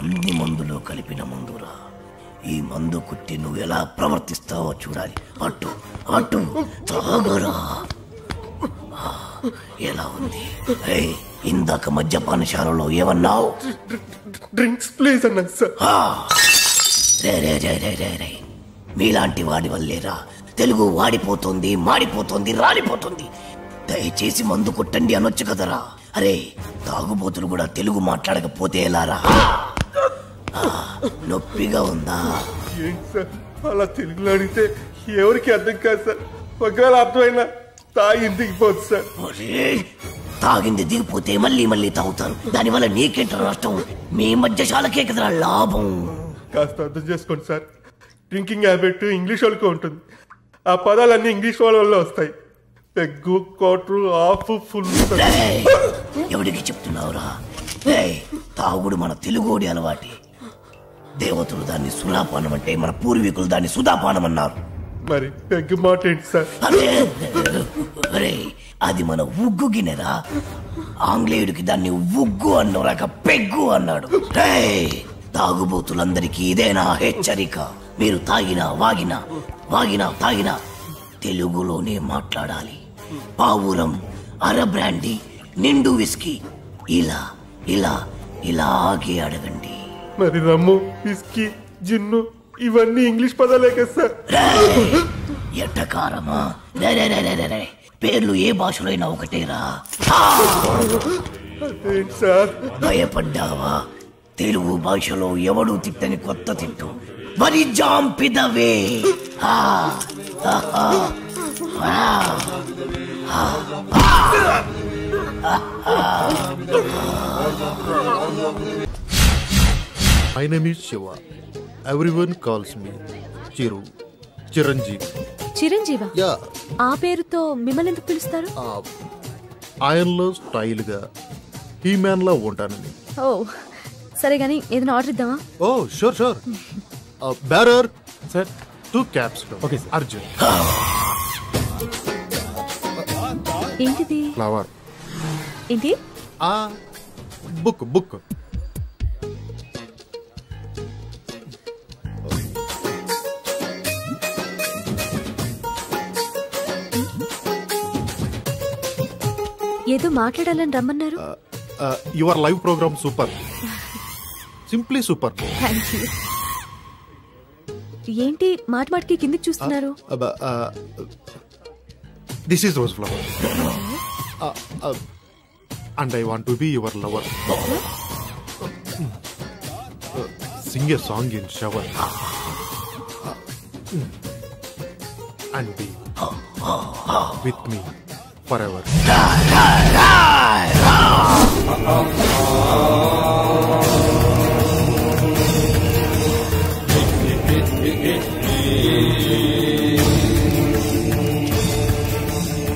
అన్ని మందులు కలిపిన మందురా. ఈ మందు కుట్టి నువ్వు ఎలా ప్రవర్తిస్తావో చూడాలి. అటు అటు తాగరా. ఎలా ఉంది? ఇందాక మద్యపానశాలలో ఏమన్నావు? డ్రింక్స్ ప్లీజ్ అన్నా సార్. రే మీలాంటి వాడి వల్లేరా తెలుగు వాడిపోతుంది, మాడిపోతుంది, రాలిపోతుంది. దయచేసి మందు కొట్టండి అనొచ్చు కదరా. అరే తాగుబోతులు కూడా తెలుగు మాట్లాడకపోతే ఎలారా? నొప్పిగా ఉందా? ఏంటి సార్ అలా తెలుగులో అడిగితే ఎవరికి అర్థం కాదు సార్. ఒకవేళ అర్థమైనా తాగింది దిగిపోతుంది సార్. తాగింది దిగిపోతే మళ్ళీ మళ్ళీ తాగుతారు. దానివల్ల నీకేంట నష్టం? మీ మధ్యశాలకే కదరా లాభం. కాస్త అర్థం చేసుకోండి సార్. డ్రింకింగ్ హ్యాబిట్ ఇంగ్లీష్ వాళ్ళకి ఉంటుంది. ఆ పదాలన్నీ ఇంగ్లీష్ వాళ్ళ వల్ల వస్తాయి. Peg, quarter, half, full. ఎవడికి చెప్తున్నావురా? తాగుడు మన తెలుగోడి అలవాటి. దేవతలు దాన్ని సులాపానం అంటే మన పూర్వీకులు దాన్ని సుధాపానం అన్నారు. మరి పెగ్గు మాట ఏంటి సార్? అరే అది మన ఉగ్గు గిన్నెరా. ఆంగ్లేయుడికి దాన్ని ఉగ్గు అన్నోరాక పెగ్గు అన్నాడు. తాగుబోతులందరికీ ఇదేనా హెచ్చరిక? మీరు తాగినా తాగినా తెలుగులోనే మాట్లాడాలి. పావురం, అర బ్రాండీ, నిండు విస్కీ ఇలా ఇలా ఇలాగే అడగండి. మరి రమ్ము, విస్కీ, జిన్ను ఇవన్నీ ఇంగ్లీష్ పదాలే కదా సార్. ఎట్టకారమా? పేర్లు ఏ భాషలో అయినా ఒకటేరా. సార్ భయపడ్డావా? తెలుగు భాషలో ఎవడు తిట్టని కొత్త తిట్టు వరి జాంపిదవే. My name is Shiva. Everyone calls me Chiranjeevi. చిరంజీవా? యా. ఆ పేరుతో మిమ్మల్ని ఎందుకు పిలుస్తారు? ఆయనలో స్టైల్గా హీమ్యాన్ లా ఉంటానని. ఓ సరే గానీ ఏదైనా ఆర్డర్ ఇద్దామా? Oh sure. Bearer sir 2 caps. Okay Arjun. ఏంటిది? ఫ్లవర్. ఏంటి? బుక్. ఏదో మాట్లాడాలని రమ్మన్నారు. Your live programme super, simply super. Thank you. ఏంటి మాటికి కిందికి చూస్తున్నారు? This is rose flower and I want to be your lover. Sing a song in shower and be with me forever.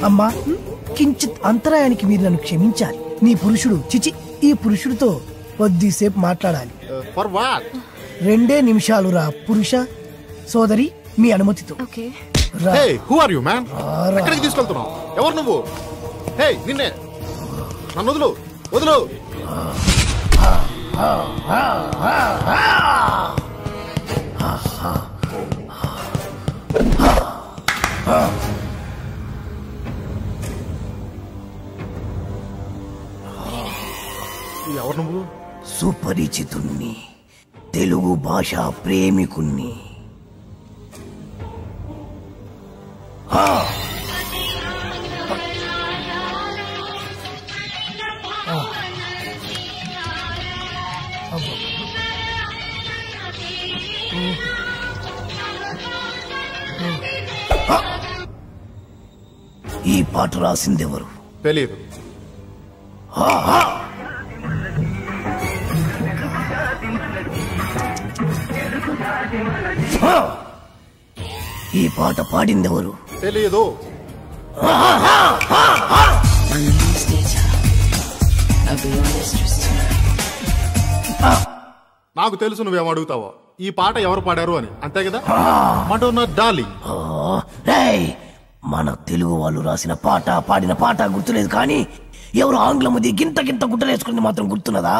అమ్మా, కించిత్ అంతరాయానికి మీరు నన్ను క్షమించాలి. నీ పురుషుడు చిచి ఈ పురుషుడితో కొద్దిసేపు మాట్లాడాలి. For what? 2 నిమిషాలు రా పురుష సోదరి, మీ అనుమతితో. Okay. Hey, who are you, man? ఎక్కడికి తీసుకెళ్తున్నావు? ఎవరు నువ్వు? హే నిన్నే, నన్ను వదులు. ఎవరు నువ్వు? సుపరిచితుణ్ణి, తెలుగు భాష ప్రేమికుణ్ణి. ఈ పాట రాసిందెవరు? తెలియదు. ఈ పాట పాడిందెవరు? తెలియదు. నాకు తెలుసు నువ్వేం అడుగుతావో. ఈ పాట ఎవరు పాడారు అని, అంతే కదా? Madonna darling. మన తెలుగు వాళ్ళు రాసిన పాట, పాడిన పాట గుర్తులేదు, కానీ ఎవరు ఆంగ్లముది గింత గుట్టలేసుకుంది మాత్రం గుర్తున్నదా?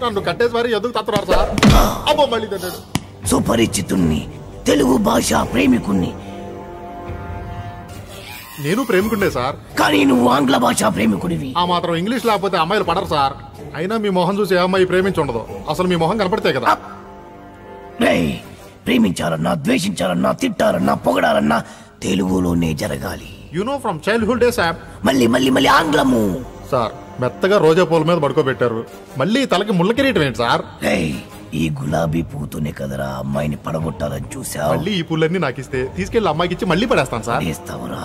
నన్ను కట్టేసి మరి ఎందుకు తత్తున్నారు సార్? అబ్బో మళ్ళీ తిన్నాడు. సుపరిచితుణ్ణి, తెలుగు భాష ప్రేమికుణ్ణి. నేను ప్రేమికుండే సార్, కానీ నువ్వు ఆంగ్ల భాష ప్రేమికుడివి. ఆ మాత్రం ఇంగ్లీష్ లేకపోతే అమ్మాయిలు పడరు సార్. అయినా మీ మొహం చూసి ఏ అమ్మాయి ప్రేమించి ఉండదు. అసలు మీ మొహం కనపడితే కదా. రేయ్, ప్రేమించాలన్నా, ద్వేషించాలన్నా, తిట్టాలన్నా, పొగడాలన్నా తెలుగులోనే జరగాలి. You know from childhood days app. మళ్ళీ ఆంగ్లము. సార్ మెత్తగా రోజా పూల మీద పడుకోబెట్టారు, మళ్ళీ తలకి ముళ్ళ కిరీటం ఏంటి సార్? రేయ్, ఈ గులాబీ పూతోనే కదరా అమ్మాయిని పడగొట్టాలని చూసావు. మళ్ళీ ఈ పూలన్నీ నాకు ఇస్తే తీసుకెళ్లి అమ్మాయికి ఇచ్చి మళ్ళీ పడేస్తాను సార్. చేస్తావురా?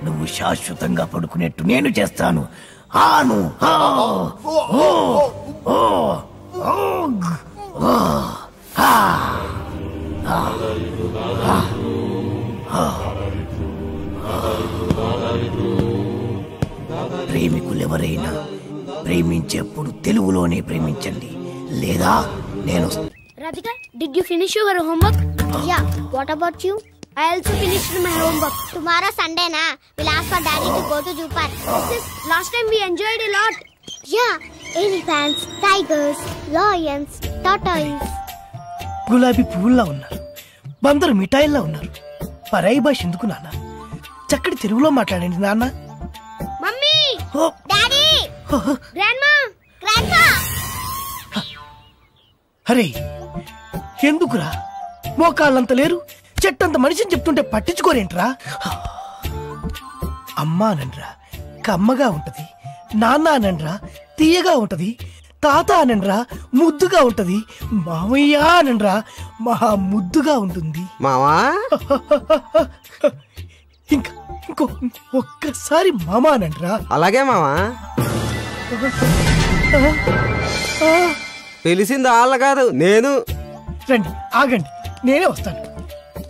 నువ్వు శాశ్వతంగా పడుకునేట్టు నేను చేస్తాను. ఆను ప్రేమికులెవరైనా ప్రేమించేప్పుడు తెలుగులోనే ప్రేమించండి, లేదా నేను. Radhika, did you finish your homework? Yeah. What about you? I also finished my homework. Tomorrow Sunday na, we'll ask for daddy to go to zoo park. Last time we enjoyed a lot. Yeah. Elephants, tigers, lions, tortoise. గులాబీ పువ్వుల్లా ఉన్నారు, బందరు మిఠాయిల్లా ఉన్నారు. పరాయి భాష ఎందుకు నాన్న? చక్కటి తెలుగులో మాట్లాడండి నాన్న. Mummy! Daddy! Grandma! Grandpa! అరే ఎందుకురా? మోకాళ్ళంత లేరు, చెట్టంత మనిషిని చెప్తుంటే పట్టించుకోరేంట్రా? అమ్మా అనండ్రా కమ్మగా ఉంటది, నాన్న అనండ్రా తీయగా ఉంటది, తాత అనండ్రా ముద్దుగా ఉంటది, మామయ్య అనండ్రా మహా ముద్దుగా ఉంటుంది. మావా ఇంకో ఒక్కసారి మామా అనండ్రా. అలాగే మావా. పిలిచింది వాళ్ళ కాదు, నేను. రండి, ఆగండి, నేనే వస్తాను.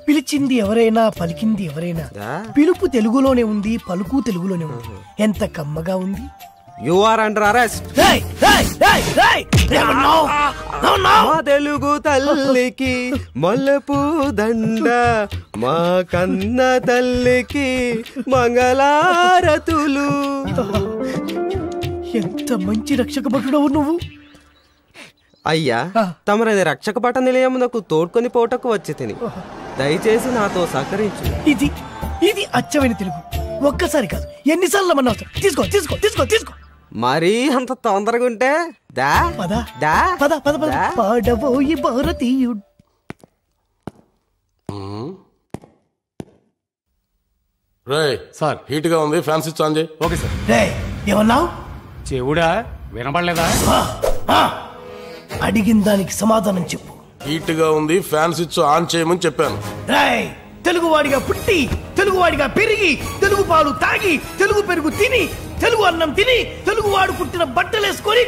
పిలిచింది ఎవరైనా, పలికింది ఎవరైనా, పిలుపు తెలుగులోనే ఉంది, పలుకు తెలుగులోనే ఉంది. ఎంత కమ్మగా ఉంది. You are under arrest. మా తెలుగు తల్లికి మల్లెపూ దండ, మా కన్న తల్లికి మంగళారతులు. ఎంత మంచి రక్షక భటుడవు నువ్వు. అయ్యా, తమరది రక్షక పట నిలయమునకు తోడ్కొని పోటకు వచ్చి తిని, దయచేసి నాతో సహకరించు. ఇది అచ్చమైన తెలుగు. ఒక్కసారి కాదు, ఎన్నిసార్లు మన అవసరం. తీసుకో తీసుకో తీసుకో తీసుకో. మరీ అంత తొందరగా ఉంటే దా పద దా పద పద పద. పాడబోయి భారతీయుడు. సార్ హీట్ గా ఉంది, ఫ్యాన్ స్విచ్ ఆన్ చేయి. Okay sir. ఏమన్నావు? చెవుడా వినపడలేదా? అడిగిన దానికి సమాధానం చెప్పు. హీట్ గా ఉంది, ఫ్యాన్ స్విచ్ ఆన్ చేయమని చెప్పాను. తెలుగువాడిగా పుట్టి, తెలుగువాడిగా పెరిగి, తెలుగు పాలు తాగి, తెలుగు పెరుగు తిని, తెలుగు అన్నం తిని, తెలుగువాడు పుట్టిన బట్టలేసుకొని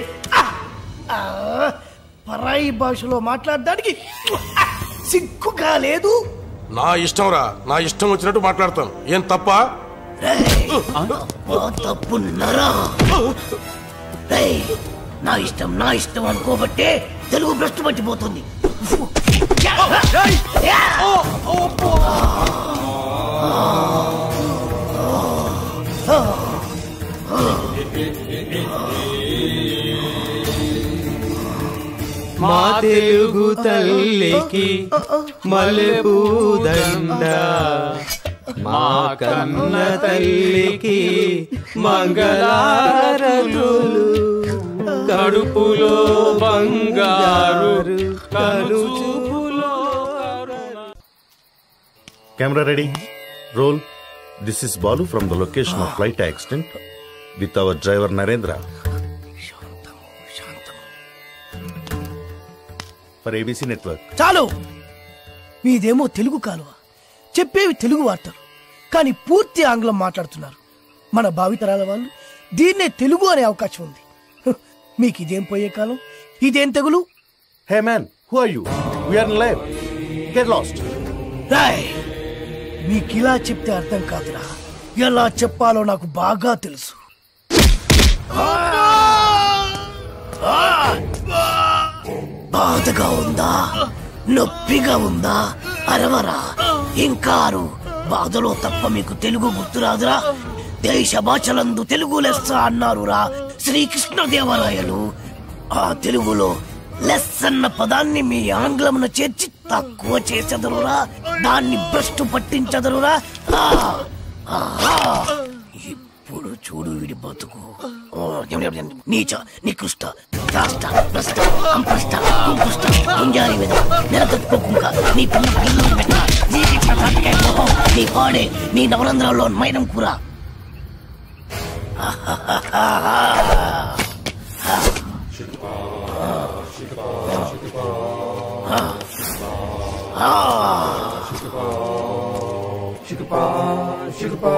పరాయి భాషలో మాట్లాడడానికి సిగ్గుగా లేదు. నా ఇష్టం రా, నా ఇష్టం వచ్చినట్టు మాట్లాడతాను. ఏం తప్ప? తప్పున్నారా? నా ఇష్టం అనుకోబట్టే తెలుగు భ్రష్టు పట్టిపోతుంది. మా తెలుగు తల్లికి మల్లెపూ దండ, మా కన్న తల్లికి మంగళారతులు, కడుపులో బంగారు కనుచూపులో. Camera ready. Roll. This is Balu from the location of flight accident with our driver Narendra. For ABC Network. చాలు. మీదేమో తెలుగు కాలువ, చెప్పేవి తెలుగు వార్తలు, కానీ పూర్తి ఆంగ్లం మాట్లాడుతున్నారు. మన భావితరాల వాళ్ళు దీన్నే తెలుగు అనే అవకాశం ఉంది. మీకు ఇదేం పోయే కాలం, ఇదేం తెగులు? Hey man, who are you? We are in live. Get lost. మీకిలా చెప్తే అర్థం కాదురా, ఎలా చెప్పాలో నాకు బాగా తెలుసు. బాధగా ఉందా? నొప్పిగా ఉందా? అరవరా, ఇంకా బాధలో తప్ప మీకు తెలుగు గుర్తురాదురా? దేశ భాషలందు తెలుగు లెస్స అన్నారురా శ్రీకృష్ణదేవరాయలు. ఆ తెలుగులో లెస్ అన్న పదాన్ని మీ ఆంగ్లమున చేర్చి తక్కువ చేసెదరురా, దాన్ని భ్రష్టు పట్టించదరురా. ఇప్పుడు చూడు వీడి బతుకు. నీచ నికృష్ట రాష్ట భ్రష్ట అంపష్ట కుంకుష్ట గుంజారి మీద నెలతొక్కుకుంక నీ పిల్ల పిల్లలు పెట్ట నీ పాడే నీ నవరంధ్రాల్లో మైనం కూర. Shikapa,